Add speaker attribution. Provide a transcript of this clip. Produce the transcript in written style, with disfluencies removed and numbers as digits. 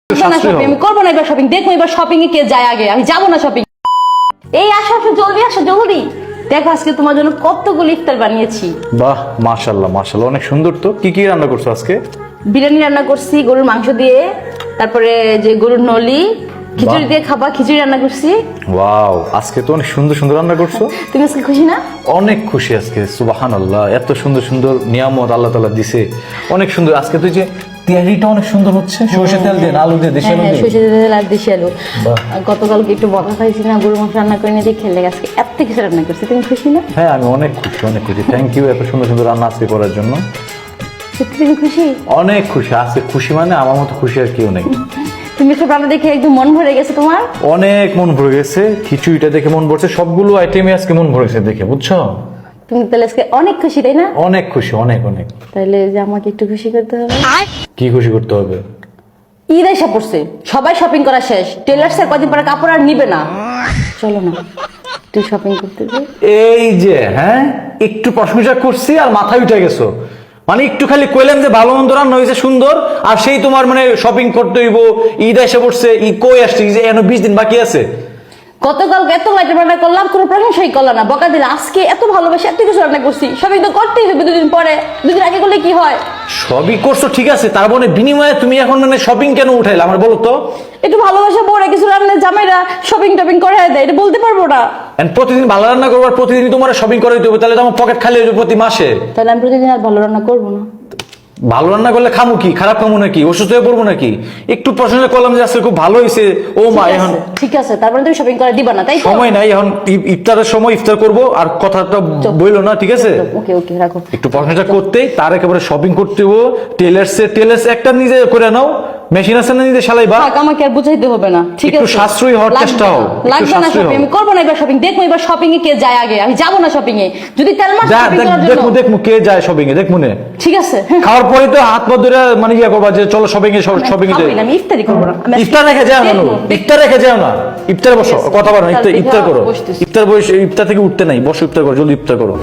Speaker 1: আমি করবো না এবার শপিং। দেখবো এবার শপিং এ কে যায় আগে, আমি যাবো না শপিং। এই আসো আসো, জলদি আসো জলদি। দেখো আজকে তোমার জন্য কতগুলো ইফতার বানিয়েছি।
Speaker 2: বাহ, মাশাআল্লাহ মাশাআল্লাহ, অনেক সুন্দর। তো কি কি রান্না করছো আজকে?
Speaker 1: বিরিয়ানি রান্না করছি গরুর মাংস দিয়ে, তারপরে যে গরুর নলি, খিচুড়ি দিয়ে খাবা, খিচুড়ি রান্না করছি।
Speaker 2: ওয়াও, আজকে তো অনেক সুন্দর সুন্দর রান্না করছো।
Speaker 1: তুমি আজকে খুশি না?
Speaker 2: অনেক খুশি আজকে, সুবহানাল্লাহ, এত সুন্দর সুন্দর নিয়ামত আল্লাহ তাআলা দিছে, অনেক সুন্দর। আজকে তুই যে তেহারিটা অনেক সুন্দর হচ্ছে, সরষে তেল দিয়ে, আলু দিয়ে, দেশি আলু দিয়ে।
Speaker 1: সরষে তেল আর দেশি আলু। গতকালকে একটু বকা খাইছি না, গরুর মাংস রান্না করে নিয়ে দিয়ে খেলে আজকে এত কিছু রান্না করছি। তুমি খুশি না?
Speaker 2: হ্যাঁ, আমি অনেক খুশি, অনেক খুশি। থ্যাংক ইউ এত সুন্দর সুন্দর রান্না আজকে করার জন্য।
Speaker 1: সত্যি তুমি খুশি?
Speaker 2: অনেক খুশি আজকে। খুশি মানে আমার মতো খুশি আর কেউ নেই।
Speaker 1: তুমি সব রান্না দেখে একদম মন ভরে গেছে তোমার?
Speaker 2: অনেক মন ভরে গেছে, খিচুড়িটা দেখে মন ভরছে, সবগুলো আইটেমে আজকে মন ভরে গেছে দেখে, বুঝছো?
Speaker 1: তুমি তাহলে আজকে অনেক খুশি, তাই না?
Speaker 2: অনেক খুশি, অনেক অনেক।
Speaker 1: তাহলে যে আমাকে একটু খুশি করতে হবে।
Speaker 2: কি খুশি করতে হবে?
Speaker 1: ঈদ এসে পড়ছে, সবাই শপিং করা শেষ, টেলার্স এর কদিন পরে কাপড় আর নিবে না। চলো না তুই শপিং করতে যাই।
Speaker 2: এই যে হ্যাঁ, একটু প্রশংসা করছি আর মাথায় উঠে গেছো। মানে একটু খালি কইলাম যে ভালো মন্দ রান্না হয়েছে সুন্দর, আর সেই তোমার মানে শপিং করতে হইব, ঈদ এসে পড়ছে, ঈদ কই আসছে, যে এখনো 20 দিন বাকি আছে।
Speaker 1: গতকালকে এত আইটেম রান্না করলাম, কোনো প্রশংসাই করলাম না, বকা দিলাম। আজকে এত ভালোবাসে এত কিছু রান্না করছি, শপিং তো করতেই হবে দুদিন পরে, দুদিন আগে করলে কি হয়?
Speaker 2: সবই করছো ঠিক আছে, তার মানে বিনিময়ে তুমি এখন মানে শপিং কেন উঠাইলে আমার বলো তো?
Speaker 1: একটু ভালোবাসা পরে কিছু রান্না জামাইরা শপিং টপিং করে দেয়, এটা বলতে পারবো না।
Speaker 2: And প্রতিদিন ভালো রান্না করবো আর প্রতিদিন তোমার শপিং করে দিতে হবে, তাহলে তো আমার পকেট খালি হয়ে যাবে প্রতি মাসে।
Speaker 1: তাহলে আমি প্রতিদিন আর ভালো রান্না করবো না।
Speaker 2: ভালো রান্না করলে খামু কি, খারাপ খামু নাকি, অসুস্থ হয়ে পড়বো নাকি? একটু প্রশংসা করলাম যে আজকে খুব ভালো হয়েছে। ও মা, এখন
Speaker 1: ঠিক আছে, তারপরে তুমি শপিং করে দিবা না, তাই তো?
Speaker 2: সময় নাই এখন, ইফতারের সময় ইফতার করবো, আর কথাটা বইলো না, ঠিক আছে?
Speaker 1: ওকে ওকে, রাখো।
Speaker 2: একটু প্রশংসা করতেই তার একেবারে শপিং করতে হবো। টেলার্স একটা নিজে করে নাও, মেশিন আছে না নিজে সেলাইবা।
Speaker 1: থাক, আমাকে আর বুঝাইতে হবে না, ঠিক আছে?
Speaker 2: একটু সাশ্রয়ী হওয়ার চেষ্টা হও, একটু
Speaker 1: লাগবে না
Speaker 2: সাশ্রয়ী
Speaker 1: শপিং,
Speaker 2: হও।
Speaker 1: আমি করবো না এবার শপিং। দেখবো এবার শপিং এ কে যায় আগে, আমি যাবো না শপিং এ। যদি তেলমাস শপিং করার জন্য।
Speaker 2: দেখমু কে যায় শপিং এ, দেখমু নে।
Speaker 1: ঠিক আছে।
Speaker 2: খাওয়ার পরে তো হাত পা ধরে মানে ইয়া করবা যে চলো শপিং এ, শপিং এ যাই।
Speaker 1: আমি ইফতারি করবো না।
Speaker 2: ইফতার রেখে যাও না, ইফতার রেখে যাও না, ইফতারে বসো, কথা বলো না, ইফতার করো।
Speaker 1: বসতেছি।
Speaker 2: ইফতার থেকে উঠতে নাই, বসো, ইফতার করো, জলদি ইফতার করো।